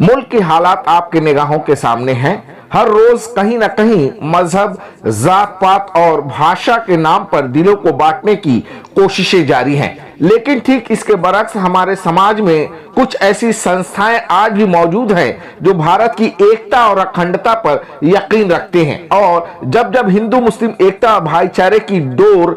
मुल्क की हालात आपके निगाहों के सामने हैं। हर रोज कहीं ना कहीं मजहब, जात पात और भाषा के नाम पर दिलों को बांटने की कोशिशें जारी हैं। लेकिन ठीक इसके बरक्स हमारे समाज में कुछ ऐसी संस्थाएं आज भी मौजूद हैं जो भारत की एकता और अखंडता पर यकीन रखते हैं। और जब जब हिंदू मुस्लिम एकता और भाईचारे की डोर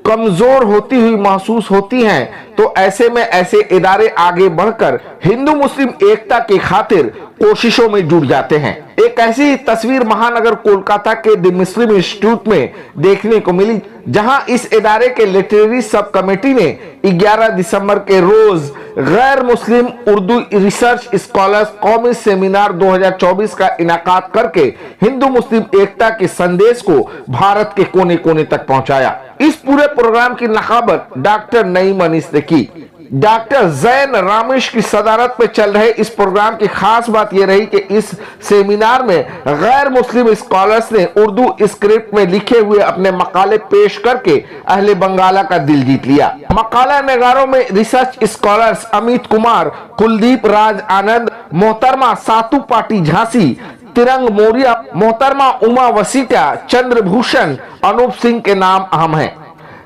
कमजोर होती हुई महसूस होती हैं, तो ऐसे में ऐसे इदारे आगे बढ़कर हिंदू मुस्लिम एकता की खातिर कोशिशों में जुट जाते हैं। एक ऐसी तस्वीर महानगर कोलकाता के द मुस्लिम इंस्टीट्यूट में देखने को मिली, जहां इस इदारे के लिटरेरी सब कमेटी ने 11 दिसंबर के रोज गैर मुस्लिम उर्दू रिसर्च स्कॉलर्स कौमी सेमिनार 2024 का इनाकाद करके हिंदू मुस्लिम एकता के संदेश को भारत के कोने कोने तक पहुंचाया। इस पूरे प्रोग्राम की नकाबत डॉक्टर नईम अनीस ने की। डॉक्टर जैन रामेश की सदारत में चल रहे इस प्रोग्राम की खास बात यह रही कि इस सेमिनार में गैर मुस्लिम स्कॉलर्स ने उर्दू स्क्रिप्ट में लिखे हुए अपने मकाले पेश करके अहले बंगाला का दिल जीत लिया। मकाला नगारों में रिसर्च स्कॉलर्स अमित कुमार, कुलदीप राज आनंद, मोहतरमा सातू पाटी झांसी, तिरंग मौर्य, मोहतरमा उमा वसीटा, चंद्रभूषण, अनूप सिंह के नाम अहम हैं,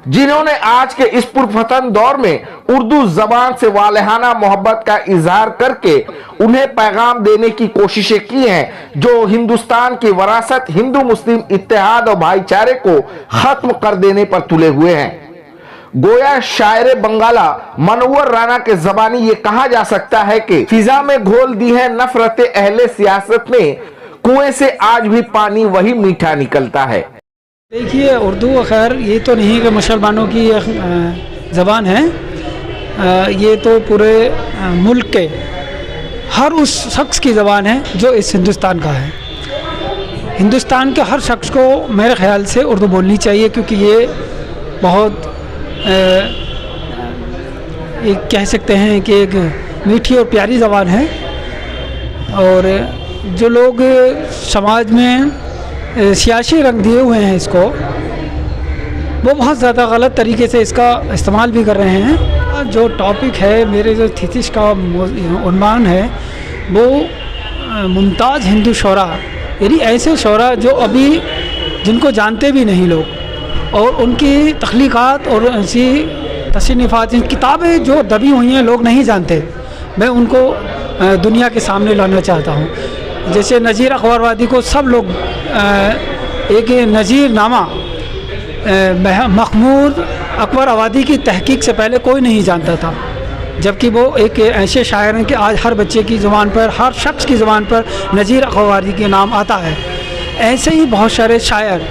जिन्होंने आज के इस पुरफतन दौर में उर्दू जबान से वालेहाना मोहब्बत का इजहार करके उन्हें पैगाम देने की कोशिशें की हैं, जो हिंदुस्तान की वरासत हिंदू मुस्लिम इत्तेहाद और भाईचारे को खत्म कर देने पर तुले हुए हैं। गोया शायर बंगाला मनोवर राणा के जबानी ये कहा जा सकता है कि फिजा में घोल दी है नफरत अहले सियासत ने, कुएं से आज भी पानी वही मीठा निकलता है। देखिए, उर्दू खैर ये तो नहीं कि मुसलमानों की ज़बान है, ये तो पूरे मुल्क के हर उस शख्स की ज़बान है जो इस हिंदुस्तान का है। हिंदुस्तान के हर शख्स को मेरे ख्याल से उर्दू बोलनी चाहिए, क्योंकि ये बहुत एक कह सकते हैं कि एक मीठी और प्यारी ज़बान है। और जो लोग समाज में सियासी रंग दिए हुए हैं इसको, वो बहुत ज़्यादा गलत तरीके से इसका इस्तेमाल भी कर रहे हैं। जो टॉपिक है, मेरे जो थीसिस का उन्वान है वो मुमताज़ हिंदू शोरा, यानी ऐसे शोरा जो अभी जिनको जानते भी नहीं लोग, और उनकी तख्लीक़ात और ऐसी तसनीफ़ात, किताबें जो दबी हुई हैं लोग नहीं जानते, मैं उनको दुनिया के सामने लाना चाहता हूँ। जैसे नज़ीर अकबरवादी को सब लोग एक नज़ीर नामा महमूद अकबर आबादी की तहकीक से पहले कोई नहीं जानता था, जबकि वो एक ऐसे शायर हैं कि आज हर बच्चे की ज़ुबान पर, हर शख्स की ज़ुबान पर नज़ीर अकबरवादी के नाम आता है। ऐसे ही बहुत सारे शायर,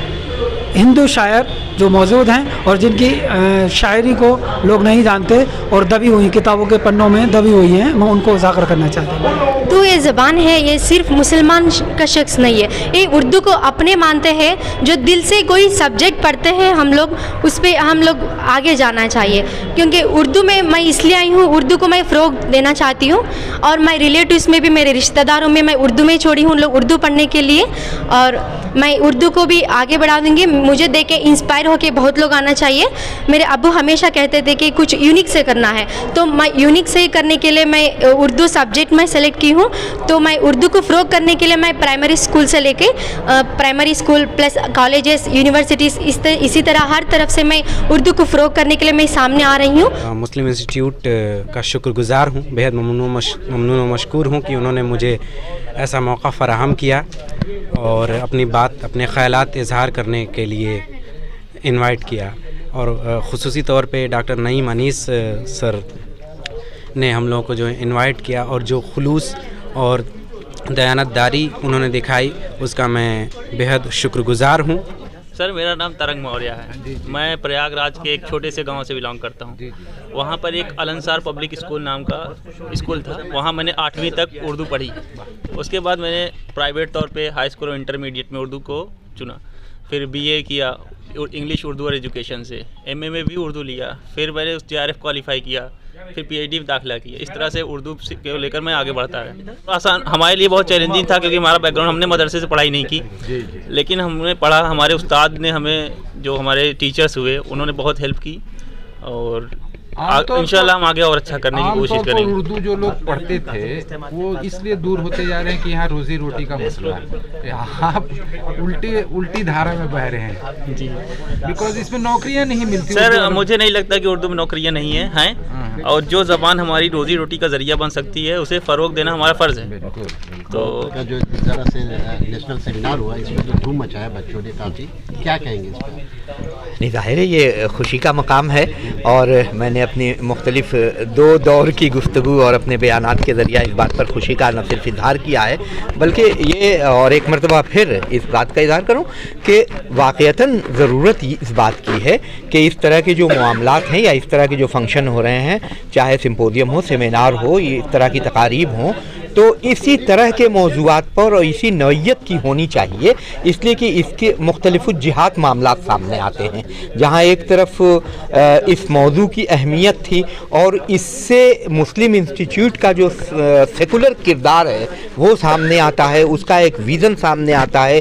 हिंदू शायर जो मौजूद हैं और जिनकी शायरी को लोग नहीं जानते और दबी हुई किताबों के पन्नों में दबी हुई हैं, मैं उनको उजागर करना चाहता हूँ। तो ये ज़बान है, ये सिर्फ मुसलमान का शख्स नहीं है, ये उर्दू को अपने मानते हैं। जो दिल से कोई सब्जेक्ट पढ़ते हैं हम लोग, उस पर हम लोग आगे जाना चाहिए, क्योंकि उर्दू में मैं इसलिए आई हूँ, उर्दू को मैं फ़रोग देना चाहती हूँ। और मैं रिलेटिव्स में भी, मेरे रिश्तेदारों में मैं उर्दू में छोड़ी हूँ लोग उर्दू पढ़ने के लिए, और मैं उर्दू को भी आगे बढ़ा दूँगी। मुझे देख के इंस्पायर होकर बहुत लोग आना चाहिए। मेरे अब्बू हमेशा कहते थे कि कुछ यूनिक से करना है, तो मैं यूनिक से करने के लिए मैं उर्दू सब्जेक्ट में सेलेक्ट की हूँ। तो मैं उर्दू को फ़रोग करने के लिए मैं प्राइमरी स्कूल से लेके primary school plus colleges, universities, इसी तरह हर तरफ से मैं उर्दू को फ़रोग करने के लिए मैं सामने आ रही हूँ। मुस्लिम इंस्टीट्यूट का शुक्रगुज़ार हूँ, बेहद ममनून व मशकूर हूँ कि उन्होंने मुझे ऐसा मौका फ़राहम किया और अपनी बात, अपने ख़यालात इज़हार करने के लिए इनवाइट किया। और ख़ुसूसी तौर पे डॉक्टर नईम अनीस सर ने हम लोगों को जो इनवाइट किया और जो खुलूस और दयानतदारी उन्होंने दिखाई, उसका मैं बेहद शुक्रगुज़ार हूँ। सर, मेरा नाम तरंग मौर्य है। मैं प्रयागराज के एक छोटे से गांव से बिलोंग करता हूँ। वहाँ पर एक अलंसार पब्लिक स्कूल नाम का स्कूल था, वहाँ मैंने 8वीं तक उर्दू पढ़ी। उसके बाद मैंने प्राइवेट तौर पे हाई स्कूल और इंटरमीडिएट में उर्दू को चुना। फिर बीए किया इंग्लिश उर्दू और एजुकेशन से, एमए में भी उर्दू लिया। फिर मैंने जेआरएफ क्वालिफाई किया, फिर पीएचडी में दाखिला किया। इस तरह से उर्दू को लेकर मैं आगे बढ़ता है। आसान हमारे लिए बहुत चैलेंजिंग था, क्योंकि हमारा बैकग्राउंड, हमने मदरसे से पढ़ाई नहीं की, लेकिन हमने पढ़ा। हमारे उस्ताद ने हमें, जो हमारे टीचर्स हुए, उन्होंने बहुत हेल्प की और इंशाल्लाह हम आगे और अच्छा करने की कोशिश करेंगे। उर्दू जो लोग पढ़ते थे वो इसलिए दूर होते जा रहे हैं कि यहाँ रोजी रोटी का मसला है, आप उल्टी धारा में बह रहे हैं जी, बिकॉज इसमें नौकरियाँ नहीं मिलती। सर मुझे नहीं लगता कि उर्दू में नौकरियाँ नहीं हैं, और जो ज़बान हमारी रोजी रोटी का जरिया बन सकती है उसे फ़रोग देना हमारा फ़र्ज़ है। तो जो ज़रा से नेशनल सेमिनार हुआ इसमें जो धूम मचाया बच्चों ने काफ़ी, क्या कहेंगे इस पर? नहीं, ज़ाहिर है ये खुशी का मकाम है, और मैंने अपनी मुख्तलिफ 2 दौर की गुफ्तगू और अपने बयानात के ज़रिए इस बात पर खुशी का न सिर्फ इजहार किया है, बल्कि ये और एक मरतबा फिर इस बात का इजहार करूँ कि वाक़यतन ज़रूरत इस बात की है कि इस तरह के जो मामलात हैं या इस तरह के जो फंक्शन हो रहे हैं, चाहे सिम्पोजियम हो, सेमिनार हो, इस तरह की तकारीब हों, तो इसी तरह के मौज़ूआत पर और इसी नौइयत की होनी चाहिए, इसलिए कि इसके मुख्तलिफ़ जिहात मामलात सामने आते हैं। जहाँ एक तरफ इस मौजू की अहमियत थी और इससे मुस्लिम इंस्टीट्यूट का जो सेकुलर किरदार है वो सामने आता है, उसका एक विज़न सामने आता है।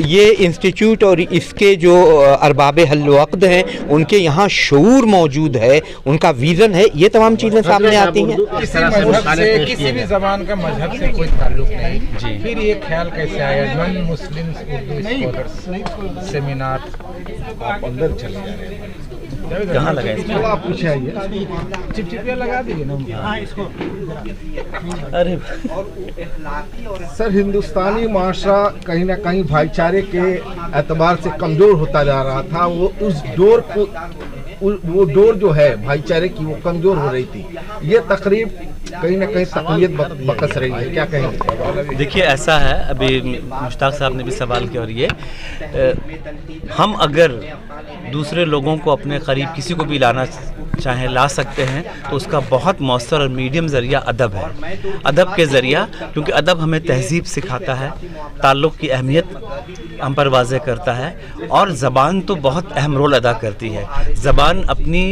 ये इंस्टीट्यूट और इसके जो अरबाब हल व अक़्द हैं उनके यहाँ शऊर मौजूद है, उनका विज़न है, ये तमाम चीज़ें सामने आती हैं। किसी भी ज़बान का मजहब से कोई ताल्लुक नहीं जी। फिर ये ख्याल कैसे आया non Muslim Urdu scholars seminar आप अंदर चले जा रहे हैं, कहाँ लगा आप पूछे आइए, चिपचिपिया लगा दीजिए ना इसको। अरे सर, हिंदुस्तानी माशरा कहीं ना कहीं भाईचारे के एतबार से कमज़ोर होता जा रहा था, वो डोर जो है भाईचारे की वो कमज़ोर हो रही थी। ये तकरीब कहीं ना कहीं तक़वियत बकस रही है, क्या कहेंगे? देखिए ऐसा है, अभी मुश्ताक साहब ने भी सवाल किया, और ये हम अगर दूसरे लोगों को अपने करीब किसी को भी लाना चाहें ला सकते हैं, तो उसका बहुत मौसर और मीडियम ज़रिया अदब है। अदब के ज़रिया, क्योंकि अदब हमें तहज़ीब सिखाता है, ताल्लुक़ की अहमियत हम पर वाज़े करता है, और ज़बान तो बहुत अहम रोल अदा करती है। ज़बान अपनी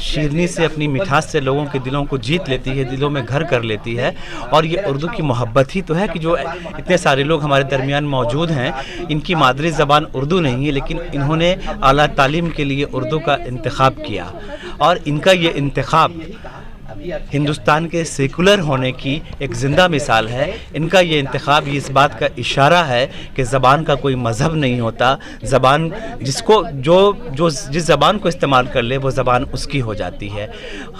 शीरनी से, अपनी मिठास से लोगों के दिलों को जीत लेती है, दिलों में घर कर लेती है, और ये उर्दू की मोहब्बत ही तो है कि जो इतने सारे लोग हमारे दरमियान मौजूद हैं, इनकी मादरी ज़बान उर्दू नहीं है, लेकिन इन्होंने आला तालीम के लिए उर्दू का इंतखाब किया, और इनका ये इंतखाब हिंदुस्तान के सेकुलर होने की एक ज़िंदा मिसाल है। इनका ये इंतखाब ये इस बात का इशारा है कि ज़बान का कोई मज़हब नहीं होता, ज़बान जिसको जिस ज़बान को इस्तेमाल कर ले वो ज़बान उसकी हो जाती है।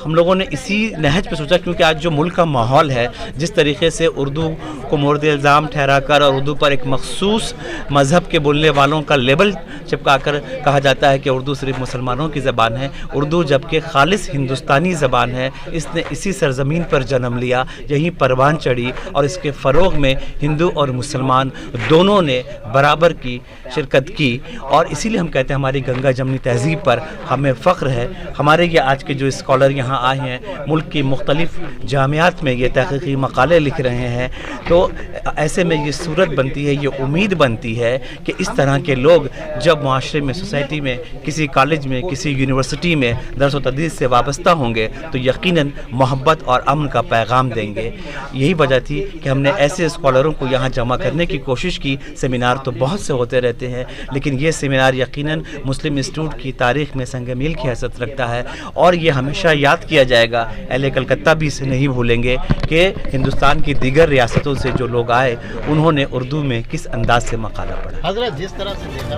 हम लोगों ने इसी नहज पे सोचा, क्योंकि आज जो मुल्क का माहौल है, जिस तरीके से उर्दू को मोर्द इल्ज़ाम ठहरा कर और उर्दू पर एक मखसूस मज़हब के बोलने वालों का लेबल चिपका कर कहा जाता है कि उर्दू सिर्फ मुसलमानों की ज़बान है, उर्दू जबकि खालिस हिंदुस्तानी ज़बान है। इसने इसी सरज़मीन पर जन्म लिया, यहीं परवान चढ़ी, और इसके फ़रोग़ में हिंदू और मुसलमान दोनों ने बराबर की शिरकत की, और इसीलिए हम कहते हैं हमारी गंगा जमनी तहज़ीब पर हमें फ़ख्र है। हमारे ये आज के जो स्कॉलर यहाँ आए हैं, मुल्क की मुख्तलिफ़ जामियात में ये तहक़ीक़ी मक़ाले लिख रहे हैं, तो ऐसे में ये सूरत बनती है, ये उम्मीद बनती है कि इस तरह के लोग जब माशरे में, सोसाइटी में, किसी कॉलेज में, किसी यूनिवर्सिटी में दर्स व तदरीस से वाबस्ता होंगे तो यकीनन मोहब्बत और अमन का पैगाम देंगे। यही वजह थी कि हमने ऐसे स्कॉलरों को यहाँ जमा करने की कोशिश की। सेमिनार तो बहुत से होते रहते हैं, लेकिन ये सेमिनार यकीनन मुस्लिम इंस्टीट्यूट की तारीख़ में संग मील की हैसियत रखता है, और ये हमेशा याद किया जाएगा। अहले कलकत्ता भी इसे नहीं भूलेंगे कि हिंदुस्तान की दीगर रियासतों से जो लोग आए उन्होंने उर्दू में किस अंदाज से मकाला पढ़ा। हज़रत जिस तरह से देखा